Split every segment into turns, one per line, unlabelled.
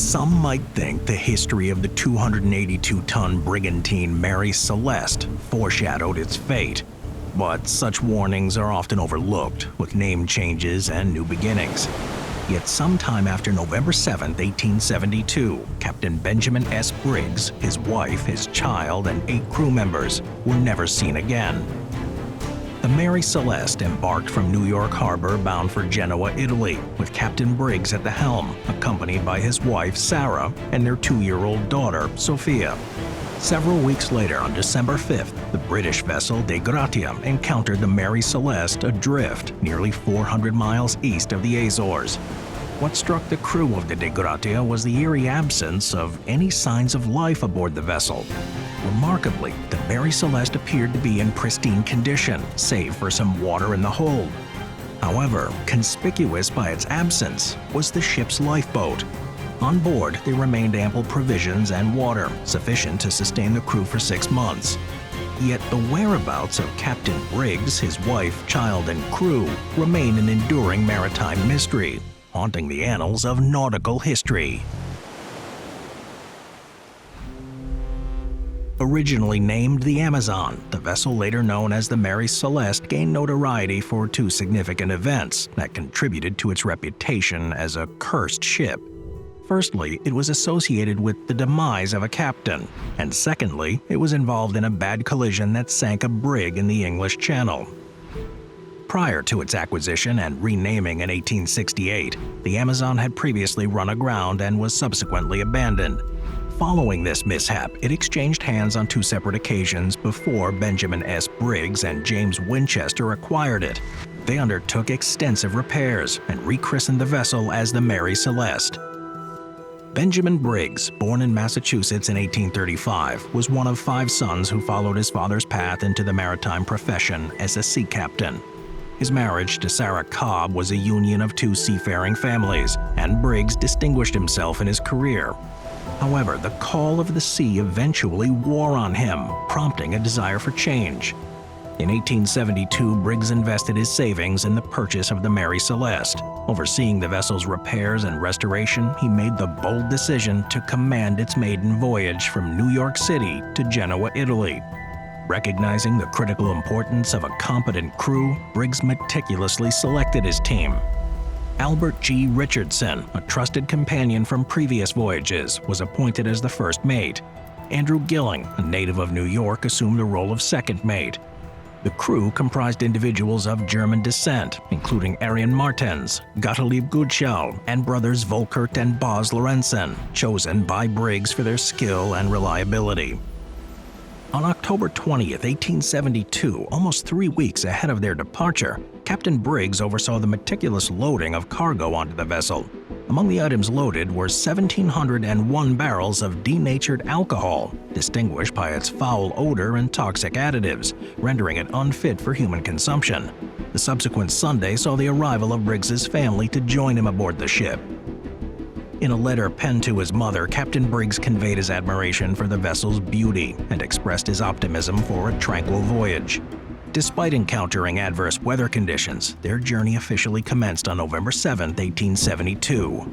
Some might think the history of the 282-ton brigantine Mary Celeste foreshadowed its fate, but such warnings are often overlooked with name changes and new beginnings. Yet sometime after November 7, 1872, Captain Benjamin S. Briggs, his wife, his child, and 8 crew members were never seen again. The Mary Celeste embarked from New York Harbor bound for Genoa, Italy, with Captain Briggs at the helm, accompanied by his wife, Sarah, and their 2-year-old daughter, Sophia. Several weeks later, on December 5th, the British vessel De Gratia encountered the Mary Celeste adrift nearly 400 miles east of the Azores. What struck the crew of the De Gratia was the eerie absence of any signs of life aboard the vessel. Remarkably, the Mary Celeste appeared to be in pristine condition, save for some water in the hold. However, conspicuous by its absence was the ship's lifeboat. On board, there remained ample provisions and water, sufficient to sustain the crew for 6 months. Yet the whereabouts of Captain Briggs, his wife, child, and crew remain an enduring maritime mystery, haunting the annals of nautical history. Originally named the Amazon, the vessel later known as the Mary Celeste gained notoriety for 2 significant events that contributed to its reputation as a cursed ship. Firstly, it was associated with the demise of a captain, and secondly, it was involved in a bad collision that sank a brig in the English Channel. Prior to its acquisition and renaming in 1868, the Amazon had previously run aground and was subsequently abandoned. Following this mishap, it exchanged hands on 2 separate occasions before Benjamin S. Briggs and James Winchester acquired it. They undertook extensive repairs and rechristened the vessel as the Mary Celeste. Benjamin Briggs, born in Massachusetts in 1835, was one of 5 sons who followed his father's path into the maritime profession as a sea captain. His marriage to Sarah Cobb was a union of 2 seafaring families, and Briggs distinguished himself in his career. However, the call of the sea eventually wore on him, prompting a desire for change. In 1872, Briggs invested his savings in the purchase of the Mary Celeste. Overseeing the vessel's repairs and restoration, he made the bold decision to command its maiden voyage from New York City to Genoa, Italy. Recognizing the critical importance of a competent crew, Briggs meticulously selected his team. Albert G. Richardson, a trusted companion from previous voyages, was appointed as the first mate. Andrew Gilling, a native of New York, assumed the role of second mate. The crew comprised individuals of German descent, including Arian Martens, Gottlieb Gutschau, and brothers Volkert and Bos Lorenzen, chosen by Briggs for their skill and reliability. On October 20, 1872, almost 3 weeks ahead of their departure, Captain Briggs oversaw the meticulous loading of cargo onto the vessel. Among the items loaded were 1,701 barrels of denatured alcohol, distinguished by its foul odor and toxic additives, rendering it unfit for human consumption. The subsequent Sunday saw the arrival of Briggs's family to join him aboard the ship. In a letter penned to his mother, Captain Briggs conveyed his admiration for the vessel's beauty and expressed his optimism for a tranquil voyage. Despite encountering adverse weather conditions, their journey officially commenced on November 7, 1872.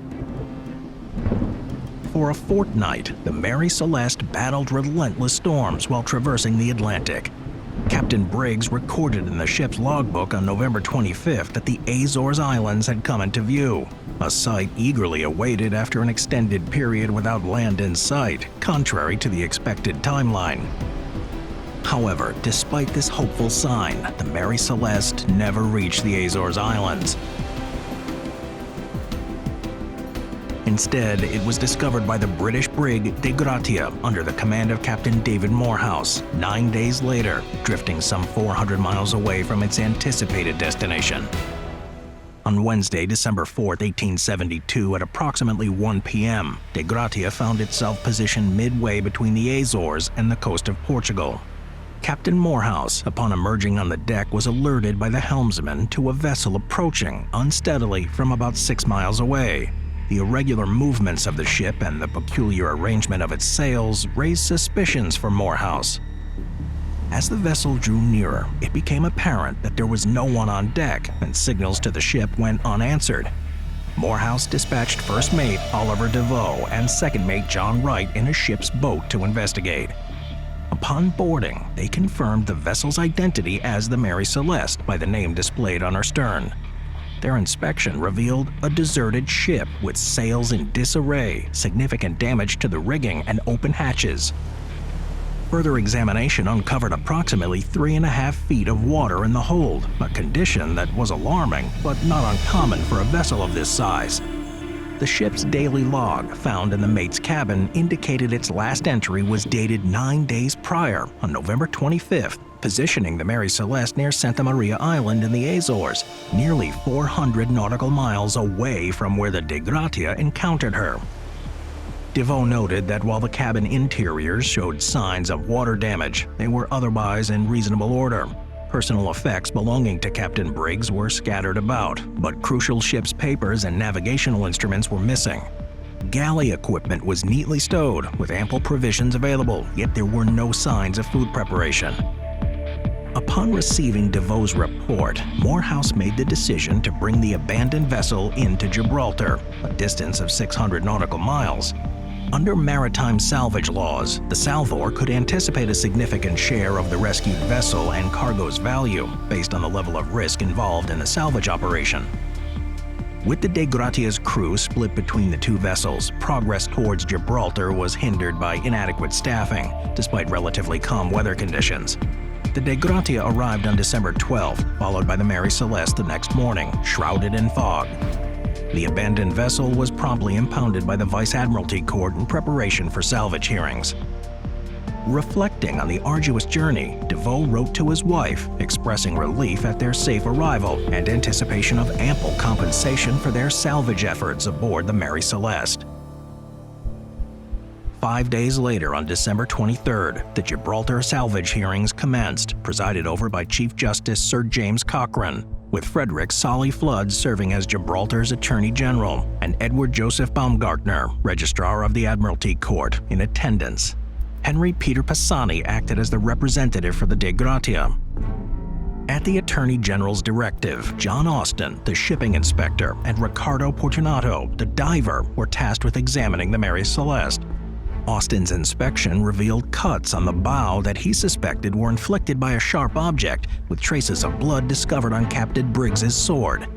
For a fortnight, the Mary Celeste battled relentless storms while traversing the Atlantic. Captain Briggs recorded in the ship's logbook on November 25th that the Azores Islands had come into view, a sight eagerly awaited after an extended period without land in sight, contrary to the expected timeline. However, despite this hopeful sign, the Mary Celeste never reached the Azores Islands. Instead, it was discovered by the British brig De Gratia under the command of Captain David Morehouse 9 days later, drifting some 400 miles away from its anticipated destination. On Wednesday, December 4, 1872, at approximately 1 p.m., De Gratia found itself positioned midway between the Azores and the coast of Portugal. Captain Morehouse, upon emerging on the deck, was alerted by the helmsman to a vessel approaching unsteadily from about 6 miles away. The irregular movements of the ship and the peculiar arrangement of its sails raised suspicions for Morehouse. As the vessel drew nearer, it became apparent that there was no one on deck, and signals to the ship went unanswered. Morehouse dispatched first mate Oliver DeVoe and second mate John Wright in a ship's boat to investigate. Upon boarding, they confirmed the vessel's identity as the Mary Celeste by the name displayed on her stern. Their inspection revealed a deserted ship with sails in disarray, significant damage to the rigging, and open hatches. Further examination uncovered approximately 3.5 feet of water in the hold, a condition that was alarming but not uncommon for a vessel of this size. The ship's daily log, found in the mate's cabin, indicated its last entry was dated 9 days prior, on November 25th, positioning the Mary Celeste near Santa Maria Island in the Azores, nearly 400 nautical miles away from where the De Gratia encountered her. DeVoe noted that while the cabin interiors showed signs of water damage, they were otherwise in reasonable order. Personal effects belonging to Captain Briggs were scattered about, but crucial ship's papers and navigational instruments were missing. Galley equipment was neatly stowed, with ample provisions available, yet there were no signs of food preparation. Upon receiving DeVoe's report, Morehouse made the decision to bring the abandoned vessel into Gibraltar, a distance of 600 nautical miles. Under maritime salvage laws, the salvor could anticipate a significant share of the rescued vessel and cargo's value based on the level of risk involved in the salvage operation. With the De Gratia's crew split between the two vessels, progress towards Gibraltar was hindered by inadequate staffing, despite relatively calm weather conditions. The De Gratia arrived on December 12th, followed by the Mary Celeste the next morning, shrouded in fog. The abandoned vessel was promptly impounded by the Vice Admiralty Court in preparation for salvage hearings. Reflecting on the arduous journey, DeVoe wrote to his wife, expressing relief at their safe arrival and anticipation of ample compensation for their salvage efforts aboard the Mary Celeste. 5 days later, on December 23rd, the Gibraltar salvage hearings commenced, presided over by Chief Justice Sir James Cochrane, with Frederick Solly Flood serving as Gibraltar's Attorney General and Edward Joseph Baumgartner, Registrar of the Admiralty Court, in attendance. Henry Peter Pisani acted as the representative for the De Gratia. At the Attorney General's directive, John Austin, the shipping inspector, and Riccardo Portunato, the diver, were tasked with examining the Mary Celeste. Austin's inspection revealed cuts on the bow that he suspected were inflicted by a sharp object, with traces of blood discovered on Captain Briggs's sword.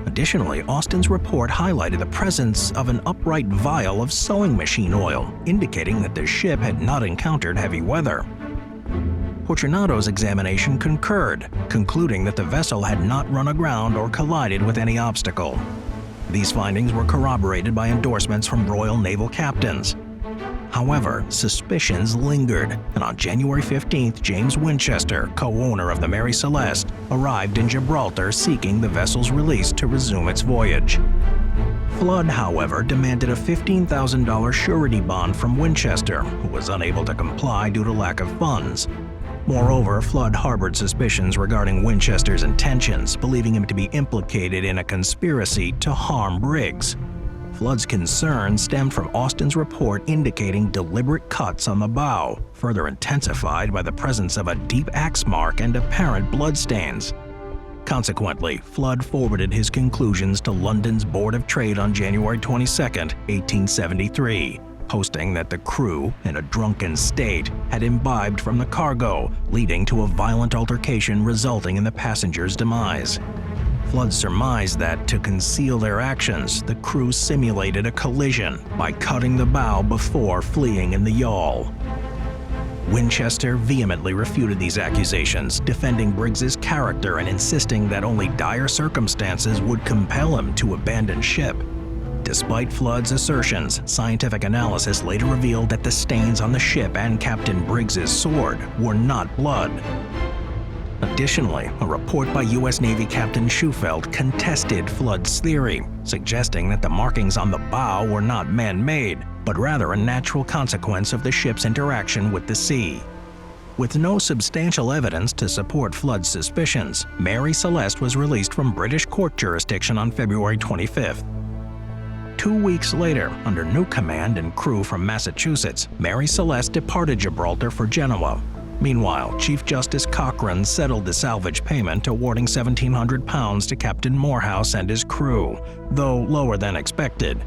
Additionally, Austin's report highlighted the presence of an upright vial of sewing machine oil, indicating that the ship had not encountered heavy weather. Portunato's examination concurred, concluding that the vessel had not run aground or collided with any obstacle. These findings were corroborated by endorsements from Royal Naval captains. However, suspicions lingered, and on January 15th, James Winchester, co-owner of the Mary Celeste, arrived in Gibraltar seeking the vessel's release to resume its voyage. Flood, however, demanded a $15,000 surety bond from Winchester, who was unable to comply due to lack of funds. Moreover, Flood harbored suspicions regarding Winchester's intentions, believing him to be implicated in a conspiracy to harm Briggs. Flood's concern stemmed from Austin's report indicating deliberate cuts on the bow, further intensified by the presence of a deep axe mark and apparent bloodstains. Consequently, Flood forwarded his conclusions to London's Board of Trade on January 22, 1873, posting that the crew, in a drunken state, had imbibed from the cargo, leading to a violent altercation resulting in the passenger's demise. Flood surmised that, to conceal their actions, the crew simulated a collision by cutting the bow before fleeing in the yawl. Winchester vehemently refuted these accusations, defending Briggs's character and insisting that only dire circumstances would compel him to abandon ship. Despite Flood's assertions, scientific analysis later revealed that the stains on the ship and Captain Briggs's sword were not blood. Additionally, a report by U.S. Navy Captain Schufelt contested Flood's theory, suggesting that the markings on the bow were not man-made, but rather a natural consequence of the ship's interaction with the sea. With no substantial evidence to support Flood's suspicions, Mary Celeste was released from British court jurisdiction on February 25th. 2 weeks later, under new command and crew from Massachusetts, Mary Celeste departed Gibraltar for Genoa. Meanwhile, Chief Justice Cochrane settled the salvage payment, awarding £1,700 to Captain Morehouse and his crew, though lower than expected.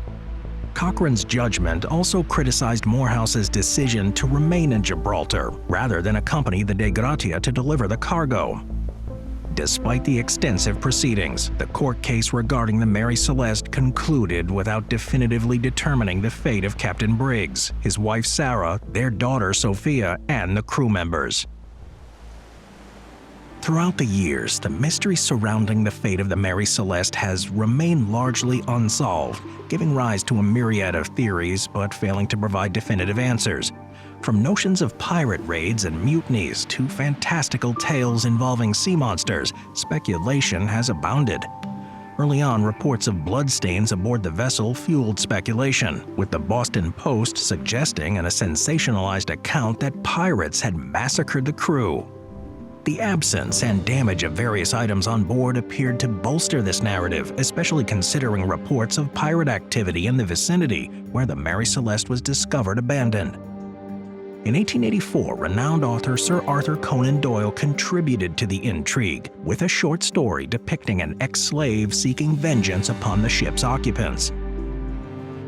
Cochrane's judgment also criticized Morehouse's decision to remain in Gibraltar rather than accompany the Dei Gratia to deliver the cargo. Despite the extensive proceedings, the court case regarding the Mary Celeste concluded without definitively determining the fate of Captain Briggs, his wife Sarah, their daughter Sophia, and the crew members. Throughout the years, the mystery surrounding the fate of the Mary Celeste has remained largely unsolved, giving rise to a myriad of theories but failing to provide definitive answers. From notions of pirate raids and mutinies to fantastical tales involving sea monsters, speculation has abounded. Early on, reports of bloodstains aboard the vessel fueled speculation, with the Boston Post suggesting in a sensationalized account that pirates had massacred the crew. The absence and damage of various items on board appeared to bolster this narrative, especially considering reports of pirate activity in the vicinity where the Mary Celeste was discovered abandoned. In 1884, renowned author Sir Arthur Conan Doyle contributed to the intrigue with a short story depicting an ex-slave seeking vengeance upon the ship's occupants.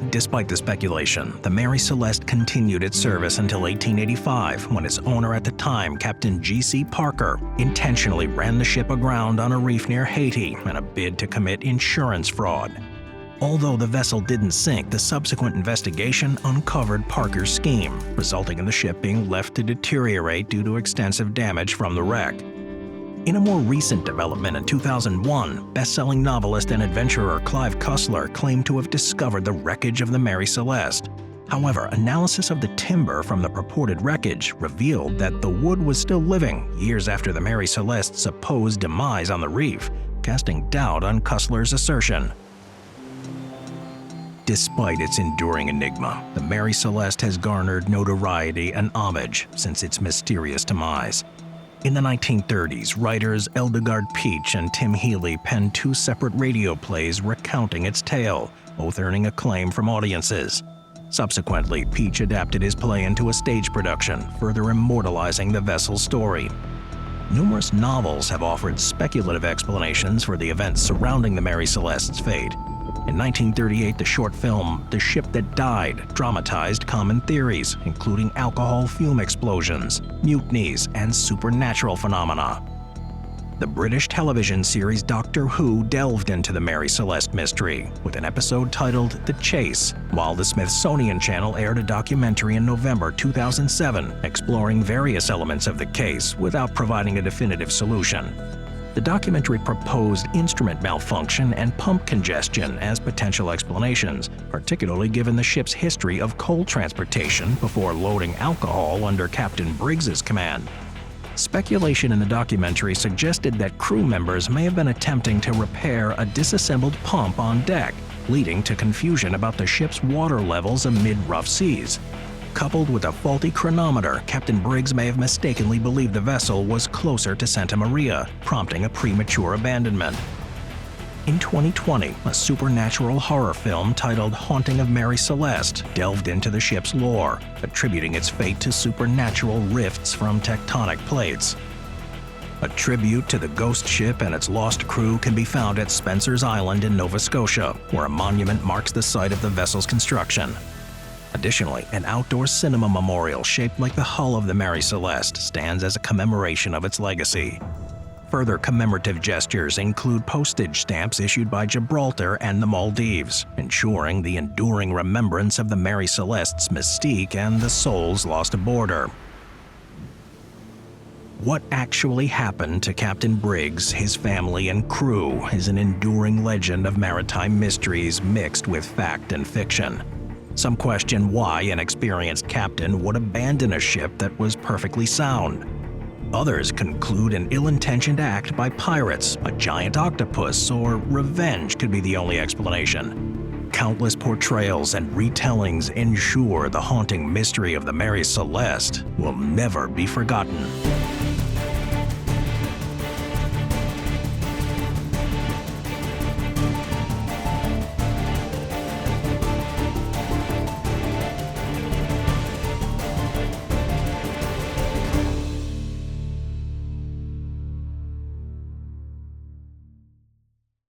Despite the speculation, the Mary Celeste continued its service until 1885, when its owner at the time, Captain G.C. Parker, intentionally ran the ship aground on a reef near Haiti in a bid to commit insurance fraud. Although the vessel didn't sink, the subsequent investigation uncovered Parker's scheme, resulting in the ship being left to deteriorate due to extensive damage from the wreck. In a more recent development in 2001, best-selling novelist and adventurer Clive Cussler claimed to have discovered the wreckage of the Mary Celeste. However, analysis of the timber from the purported wreckage revealed that the wood was still living years after the Mary Celeste's supposed demise on the reef, casting doubt on Cussler's assertion. Despite its enduring enigma, the Mary Celeste has garnered notoriety and homage since its mysterious demise. In the 1930s, writers Eldegard Peach and Tim Healy penned two separate radio plays recounting its tale, both earning acclaim from audiences. Subsequently, Peach adapted his play into a stage production, further immortalizing the vessel's story. Numerous novels have offered speculative explanations for the events surrounding the Mary Celeste's fate. In 1938, the short film The Ship That Died dramatized common theories, including alcohol fume explosions, mutinies, and supernatural phenomena. The British television series Doctor Who delved into the Mary Celeste mystery with an episode titled The Chase, while the Smithsonian Channel aired a documentary in November 2007 exploring various elements of the case without providing a definitive solution. The documentary proposed instrument malfunction and pump congestion as potential explanations, particularly given the ship's history of coal transportation before loading alcohol under Captain Briggs's command. Speculation in the documentary suggested that crew members may have been attempting to repair a disassembled pump on deck, leading to confusion about the ship's water levels amid rough seas. Coupled with a faulty chronometer, Captain Briggs may have mistakenly believed the vessel was closer to Santa Maria, prompting a premature abandonment. In 2020, a supernatural horror film titled Haunting of Mary Celeste delved into the ship's lore, attributing its fate to supernatural rifts from tectonic plates. A tribute to the ghost ship and its lost crew can be found at Spencer's Island in Nova Scotia, where a monument marks the site of the vessel's construction. Additionally, an outdoor cinema memorial shaped like the hull of the Mary Celeste stands as a commemoration of its legacy. Further commemorative gestures include postage stamps issued by Gibraltar and the Maldives, ensuring the enduring remembrance of the Mary Celeste's mystique and the souls lost aboard her. What actually happened to Captain Briggs, his family, and crew is an enduring legend of maritime mysteries mixed with fact and fiction. Some question why an experienced captain would abandon a ship that was perfectly sound. Others conclude an ill-intentioned act by pirates, a giant octopus, or revenge could be the only explanation. Countless portrayals and retellings ensure the haunting mystery of the Mary Celeste will never be forgotten.